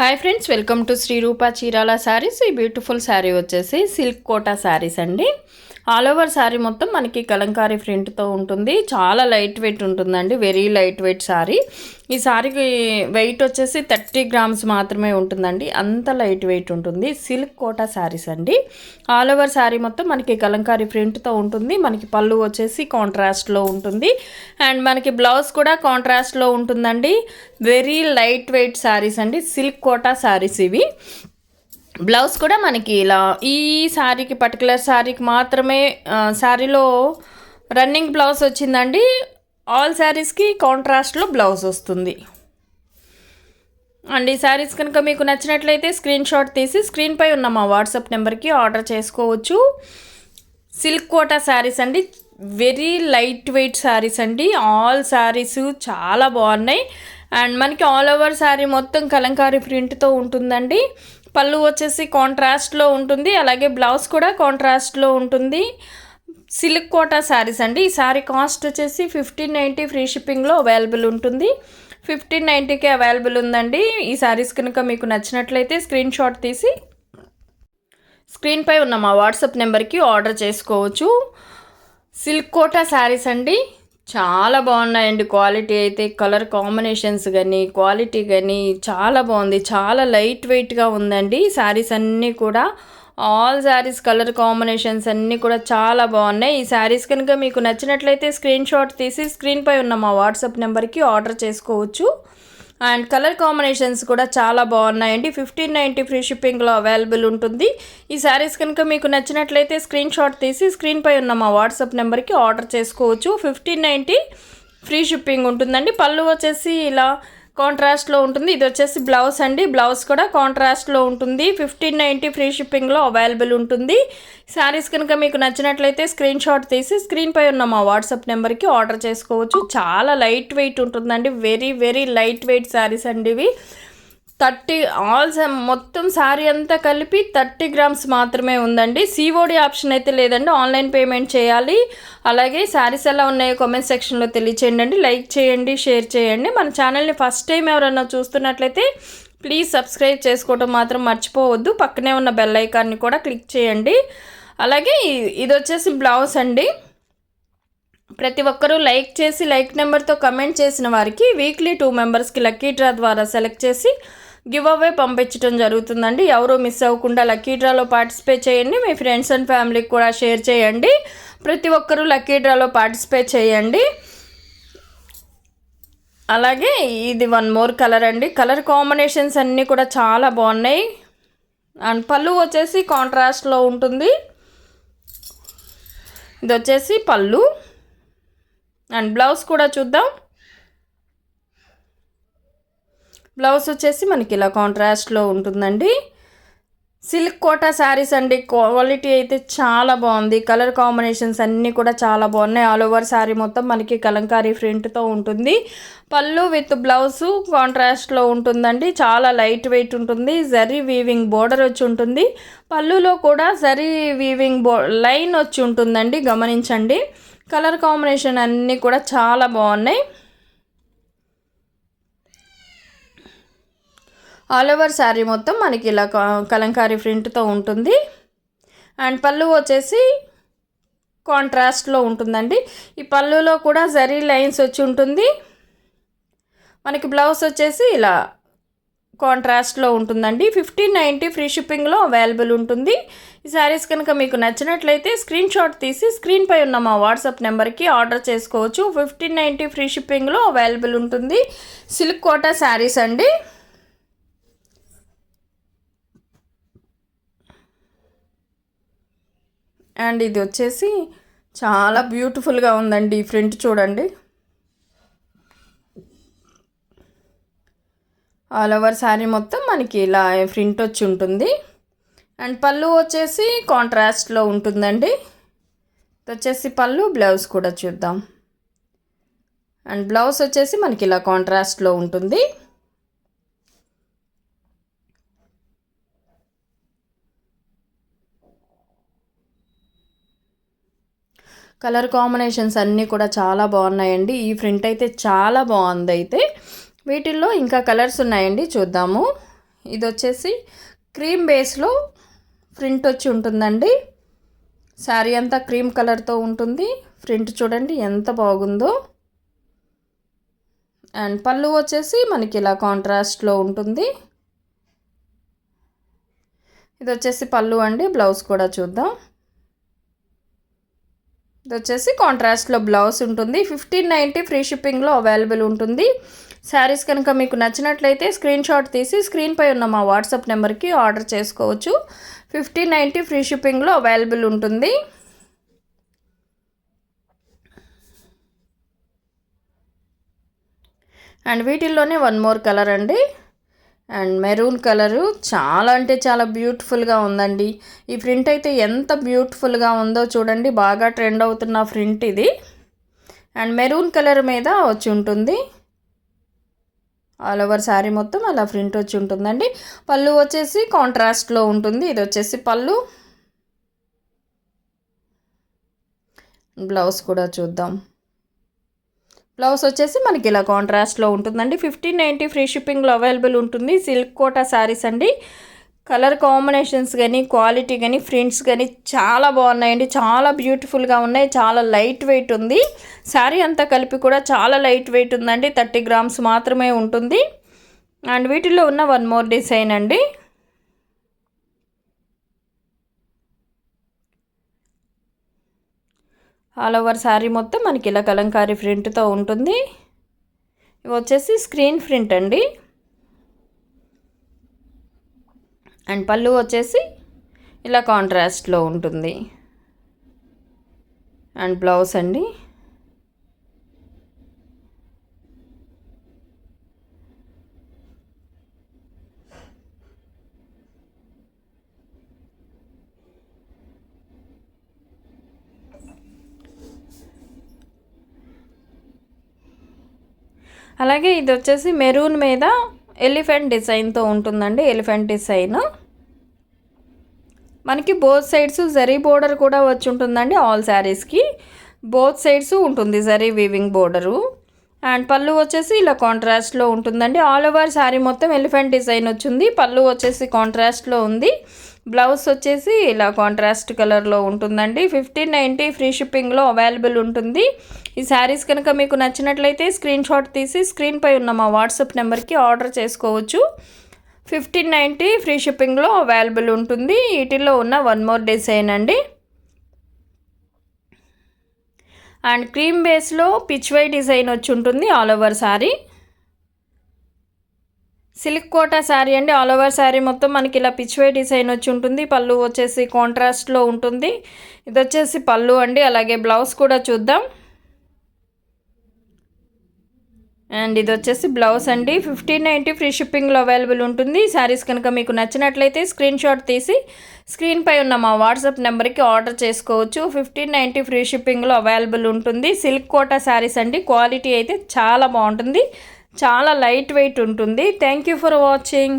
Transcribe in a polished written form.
Hi friends, welcome to Shri Rupa Chirala saris. ఈ beautiful sari వచ్చేసి silk quota saris అండి. ఆల్ ఓవర్ శారీ మొత్తం మనకి కలంకారీ ప్రింట్తో ఉంటుంది. చాలా లైట్ వెయిట్ ఉంటుందండి, వెరీ లైట్ వెయిట్ శారీ. ఈ శారీకి వెయిట్ వచ్చేసి 30 గ్రామ్స్ మాత్రమే ఉంటుందండి, అంత లైట్ వెయిట్ ఉంటుంది. సిల్క్ కోటా శారీస్ అండి. ఆల్ ఓవర్ శారీ మొత్తం మనకి కలంకారీ ప్రింట్తో ఉంటుంది. మనకి పళ్ళు వచ్చేసి కాంట్రాస్ట్లో ఉంటుంది అండ్ మనకి బ్లౌజ్ కూడా కాంట్రాస్ట్లో ఉంటుందండి. వెరీ లైట్ వెయిట్ శారీస్ అండి, సిల్క్ కోటా శారీస్ ఇవి. బ్లౌజ్ కూడా మనకి ఇలా ఈ శారీకి పర్టికులర్ శారీకి మాత్రమే శారీలో రన్నింగ్ బ్లౌజ్ వచ్చిందండి. ఆల్ శారీస్కి కాంట్రాస్ట్లో బ్లౌజ్ వస్తుంది అండ్ ఈ శారీస్ కనుక మీకు నచ్చినట్లయితే స్క్రీన్ షాట్ తీసి స్క్రీన్పై ఉన్న మా వాట్సాప్ నెంబర్కి ఆర్డర్ చేసుకోవచ్చు. సిల్క్ కోటా శారీస్ అండి, వెరీ లైట్ వెయిట్ శారీస్ అండి. ఆల్ శారీస్ చాలా బాగున్నాయి అండ్ మనకి ఆల్ ఓవర్ శారీ మొత్తం కలంకారీ ప్రింట్తో ఉంటుందండి. పళ్ళు వచ్చేసి కాంట్రాస్ట్లో ఉంటుంది, అలాగే బ్లౌజ్ కూడా కాంట్రాస్ట్లో ఉంటుంది. సిల్క్ కోటా శారీస్ అండి. ఈ శారీ కాస్ట్ వచ్చేసి 1590 ఫ్రీ షిప్పింగ్లో అవైలబుల్ ఉంటుంది. 1590కే అవైలబుల్ ఉందండి. ఈ శారీస్ కనుక మీకు నచ్చినట్లయితే స్క్రీన్ షాట్ తీసి స్క్రీన్పై ఉన్న మా వాట్సాప్ నెంబర్కి ఆర్డర్ చేసుకోవచ్చు. సిల్క్ కోటా శారీస్ అండి, చాలా బాగున్నాయండి. క్వాలిటీ అయితే కలర్ కాంబినేషన్స్ కానీ క్వాలిటీ కానీ చాలా బాగుంది. చాలా లైట్ వెయిట్గా ఉందండి శారీస్ అన్నీ కూడా. ఆల్ శారీస్ కలర్ కాంబినేషన్స్ అన్నీ కూడా చాలా బాగున్నాయి. ఈ శారీస్ కనుక మీకు నచ్చినట్లయితే స్క్రీన్ షాట్ తీసి స్క్రీన్పై ఉన్న మా వాట్సాప్ నెంబర్కి ఆర్డర్ చేసుకోవచ్చు. అండ్ కలర్ కాంబినేషన్స్ కూడా చాలా బాగున్నాయండి. 1590 ఫ్రీ షిప్పింగ్లో అవైలబుల్ ఉంటుంది. ఈ శారీస్ కనుక మీకు నచ్చినట్లయితే స్క్రీన్ షాట్ తీసి స్క్రీన్పై ఉన్న మా వాట్సాప్ నెంబర్కి ఆర్డర్ చేసుకోవచ్చు. 1590 ఫ్రీ షిప్పింగ్ ఉంటుందండి. పళ్ళు వచ్చేసి ఇలా కాంట్రాస్ట్లో ఉంటుంది. ఇది వచ్చేసి బ్లౌజ్ అండి, బ్లౌజ్ కూడా కాంట్రాస్ట్లో ఉంటుంది. 1590 ఫ్రీ షిప్పింగ్లో అవైలబుల్ ఉంటుంది. శారీస్ కనుక మీకు నచ్చినట్లయితే స్క్రీన్ షాట్ తీసి స్క్రీన్పై ఉన్న మా వాట్సాప్ నెంబర్కి ఆర్డర్ చేసుకోవచ్చు. చాలా లైట్ వెయిట్ ఉంటుందండి, very very light weight saris అండి ఇవి. 30 మొత్తం శారీ అంతా కలిపి 30 గ్రామ్స్ మాత్రమే ఉందండి. సిఓడి ఆప్షన్ అయితే లేదండి, ఆన్లైన్ పేమెంట్ చేయాలి. అలాగే శారీస్ ఎలా ఉన్నాయో కామెంట్ సెక్షన్లో తెలియచేయండి. లైక్ చేయండి, షేర్ చేయండి. మన ఛానల్ని ఫస్ట్ టైం ఎవరైనా చూస్తున్నట్లయితే ప్లీజ్ సబ్స్క్రైబ్ చేసుకోవడం మాత్రం మర్చిపోవద్దు. పక్కనే ఉన్న బెల్ ఐకాన్ని కూడా క్లిక్ చేయండి. అలాగే ఇది వచ్చేసి బ్లౌజ్ అండి. ప్రతి ఒక్కరూ లైక్ చేసి లైక్ నెంబర్తో కమెంట్ చేసిన వారికి వీక్లీ 2 మెంబర్స్కి లక్కీ డ్రా ద్వారా సెలెక్ట్ చేసి గివ్ అవే పంపించడం జరుగుతుందండి. ఎవరూ మిస్ అవ్వకుండా లక్కీ డ్రాలో పార్టిసిపేట్ చేయండి. మీ ఫ్రెండ్స్ అండ్ ఫ్యామిలీకి కూడా షేర్ చేయండి. ప్రతి ఒక్కరూ లక్కీ డ్రాలో పార్టిసిపేట్ చేయండి. అలాగే ఇది వన్ మోర్ కలర్ అండి. కలర్ కాంబినేషన్స్ అన్నీ కూడా చాలా బాగున్నాయి అండ్ పళ్ళు వచ్చేసి కాంట్రాస్ట్లో ఉంటుంది. ఇది వచ్చేసి పళ్ళు అండ్ బ్లౌజ్ కూడా చూద్దాం. బ్లౌజ్ వచ్చేసి మనకి ఇలా కాంట్రాస్ట్లో ఉంటుందండి. సిల్క్ కోటా శారీస్ అండి, క్వాలిటీ అయితే చాలా బాగుంది. కలర్ కాంబినేషన్స్ అన్నీ కూడా చాలా బాగున్నాయి. ఆల్ ఓవర్ శారీ మొత్తం మనకి కలంకారీ ప్రింట్తో ఉంటుంది. పళ్ళు విత్ బ్లౌజు కాంట్రాస్ట్లో ఉంటుందండి. చాలా లైట్ వెయిట్ ఉంటుంది. జరీ వీవింగ్ బోర్డర్ వచ్చి ఉంటుంది. పళ్ళులో కూడా జరీ వీవింగ్ లైన్ వచ్చి ఉంటుందండి, గమనించండి. కలర్ కాంబినేషన్ అన్నీ కూడా చాలా బాగున్నాయి. ఆల్ ఓవర్ శారీ మొత్తం మనకి ఇలా కలంకారీ ప్రింట్తో ఉంటుంది అండ్ పళ్ళు వచ్చేసి కాంట్రాస్ట్లో ఉంటుందండి. ఈ పళ్ళులో కూడా జరీ లైన్స్ వచ్చి ఉంటుంది. మనకి బ్లౌజ్ వచ్చేసి ఇలా కాంట్రాస్ట్లో ఉంటుందండి. 1590 ఫ్రీ షిప్పింగ్లో అవైలబుల్ ఉంటుంది. ఈ శారీస్ కనుక మీకు నచ్చినట్లయితే స్క్రీన్ షాట్ తీసి స్క్రీన్పై ఉన్న మా వాట్సాప్ నెంబర్కి ఆర్డర్ చేసుకోవచ్చు. 1590 ఫ్రీ షిప్పింగ్లో అవైలబుల్ ఉంటుంది. సిల్క్ కోటా శారీస్ అండి. అండ్ ఇది వచ్చేసి చాలా బ్యూటిఫుల్గా ఉందండి. ఈ ప్రింట్ చూడండి. ఆల్ ఓవర్ శారీ మొత్తం మనకి ఇలా ప్రింట్ వచ్చి ఉంటుంది అండ్ పళ్ళు వచ్చేసి కాంట్రాస్ట్లో ఉంటుందండి. ఇది వచ్చేసి పళ్ళు, బ్లౌజ్ కూడా చూద్దాం. అండ్ బ్లౌజ్ వచ్చేసి మనకి ఇలా కాంట్రాస్ట్లో ఉంటుంది. కలర్ కాంబినేషన్స్ అన్నీ కూడా చాలా బాగున్నాయండి. ఈ ప్రింట్ అయితే చాలా బాగుంది. అయితే వీటిల్లో ఇంకా కలర్స్ ఉన్నాయండి, చూద్దాము. ఇది వచ్చేసి క్రీమ్ బేస్లో ప్రింట్ వచ్చి ఉంటుందండి. శారీ అంతా క్రీమ్ కలర్తో ఉంటుంది. ప్రింట్ చూడండి ఎంత బాగుందో. అండ్ పళ్ళు వచ్చేసి మనకి ఇలా కాంట్రాస్ట్లో ఉంటుంది. ఇది వచ్చేసి పళ్ళు అండి. బ్లౌజ్ కూడా చూద్దాం. ఇది వచ్చేసి కాంట్రాస్ట్లో బ్లౌజ్ ఉంటుంది. 1590 ఫ్రీ షిప్పింగ్లో అవైలబుల్ ఉంటుంది. శారీస్ కనుక మీకు నచ్చినట్లయితే స్క్రీన్ షాట్ తీసి స్క్రీన్పై ఉన్న మా వాట్సాప్ నెంబర్కి ఆర్డర్ చేసుకోవచ్చు. 1590 ఫ్రీ షిప్పింగ్లో అవైలబుల్ ఉంటుంది. అండ్ వీటిల్లోనే వన్ మోర్ కలర్ అండి. అండ్ మెరూన్ కలరు చాలా అంటే చాలా బ్యూటిఫుల్గా ఉందండి. ఈ ప్రింట్ అయితే ఎంత బ్యూటిఫుల్గా ఉందో చూడండి. బాగా ట్రెండ్ అవుతున్న ప్రింట్ ఇది. అండ్ మెరూన్ కలర్ మీద వచ్చి ఉంటుంది. ఆల్ ఓవర్ శారీ మొత్తం అలా ప్రింట్ వచ్చి ఉంటుందండి. పళ్ళు వచ్చేసి కాంట్రాస్ట్లో ఉంటుంది. ఇది వచ్చేసి పళ్ళు. బ్లౌజ్ కూడా చూద్దాం. బ్లౌజ్ వచ్చేసి మనకి ఇలా కాంట్రాస్ట్లో ఉంటుందండి. 1590 ఫ్రీ షిప్పింగ్లో అవైలబుల్ ఉంటుంది. సిల్క్ కోటా శారీస్ అండి. కలర్ కాంబినేషన్స్ కానీ క్వాలిటీ కానీ ప్రింట్స్ కానీ చాలా బాగున్నాయండి. చాలా బ్యూటిఫుల్గా ఉన్నాయి. చాలా లైట్ వెయిట్ ఉంది. శారీ అంతా కలిపి కూడా చాలా లైట్ వెయిట్ ఉందండి. 30 గ్రామ్స్ మాత్రమే ఉంటుంది. అండ్ వీటిల్లో ఉన్న వన్ మోర్ డిజైన్ అండి. ఆల్ ఓవర్ శారీ మొత్తం మనకి ఇలా కలంకారీ ప్రింట్తో ఉంటుంది. ఇవి వచ్చేసి స్క్రీన్ ప్రింట్ అండి. అండ్ పళ్ళు వచ్చేసి ఇలా కాంట్రాస్ట్లో ఉంటుంది. అండ్ బ్లౌజ్ అండి. అలాగే ఇది వచ్చేసి మెరూన్ మీద ఎలిఫెంట్ డిజైన్తో ఉంటుందండి. ఎలిఫెంట్ డిజైన్ మనకి బోత్ సైడ్స్ జరీ బోర్డర్ కూడా వచ్చి ఉంటుందండి. ఆల్ శారీస్కి బోత్ సైడ్స్ ఉంటుంది జరీ వీవింగ్ బోర్డరు. అండ్ పళ్ళు వచ్చేసి ఇలా కాంట్రాస్ట్లో ఉంటుందండి. ఆల్ ఓవర్ శారీ మొత్తం ఎలిఫెంట్ డిజైన్ వచ్చింది. పళ్ళు వచ్చేసి కాంట్రాస్ట్లో ఉంది. బ్లౌజ్ వచ్చేసి ఇలా కాంట్రాస్ట్ కలర్లో ఉంటుందండి. 1590 ఫ్రీ షిప్పింగ్లో అవైలబుల్ ఉంటుంది. ఈ శారీస్ కనుక మీకు నచ్చినట్లయితే స్క్రీన్ షాట్ తీసి స్క్రీన్పై ఉన్న మా వాట్సాప్ నెంబర్కి ఆర్డర్ చేసుకోవచ్చు. 1590 ఫ్రీ షిప్పింగ్లో అవైలబుల్ ఉంటుంది. వీటిల్లో ఉన్న వన్ మోర్ డిజైన్ అండి. అండ్ క్రీమ్ బేస్లో పిచ్ వై డిజైన్ వచ్చి ఉంటుంది all over sari. Silk Kota sari అండి. ఆల్ ఓవర్ శారీ మొత్తం మనకి ఇలా పిచ్ వై డిజైన్ వచ్చి ఉంటుంది. పళ్ళు వచ్చేసి కాంట్రాస్ట్లో ఉంటుంది. ఇది వచ్చేసి పళ్ళు అండి. అలాగే బ్లౌజ్ కూడా చూద్దాం. అండ్ ఇది వచ్చేసి బ్లౌజ్ అండి. 1590 ఫ్రీ షిప్పింగ్లో అవైలబుల్ ఉంటుంది. శారీస్ కనుక మీకు నచ్చినట్లయితే స్క్రీన్ షాట్ తీసి స్క్రీన్పై ఉన్న మా వాట్సాప్ నెంబర్కి ఆర్డర్ చేసుకోవచ్చు. 1590 ఫ్రీ షిప్పింగ్లో అవైలబుల్ ఉంటుంది. సిల్క్ కోటా శారీస్ అండి. క్వాలిటీ అయితే చాలా బాగుంటుంది. చాలా లైట్ వెయిట్ ఉంటుంది. Thank you for watching.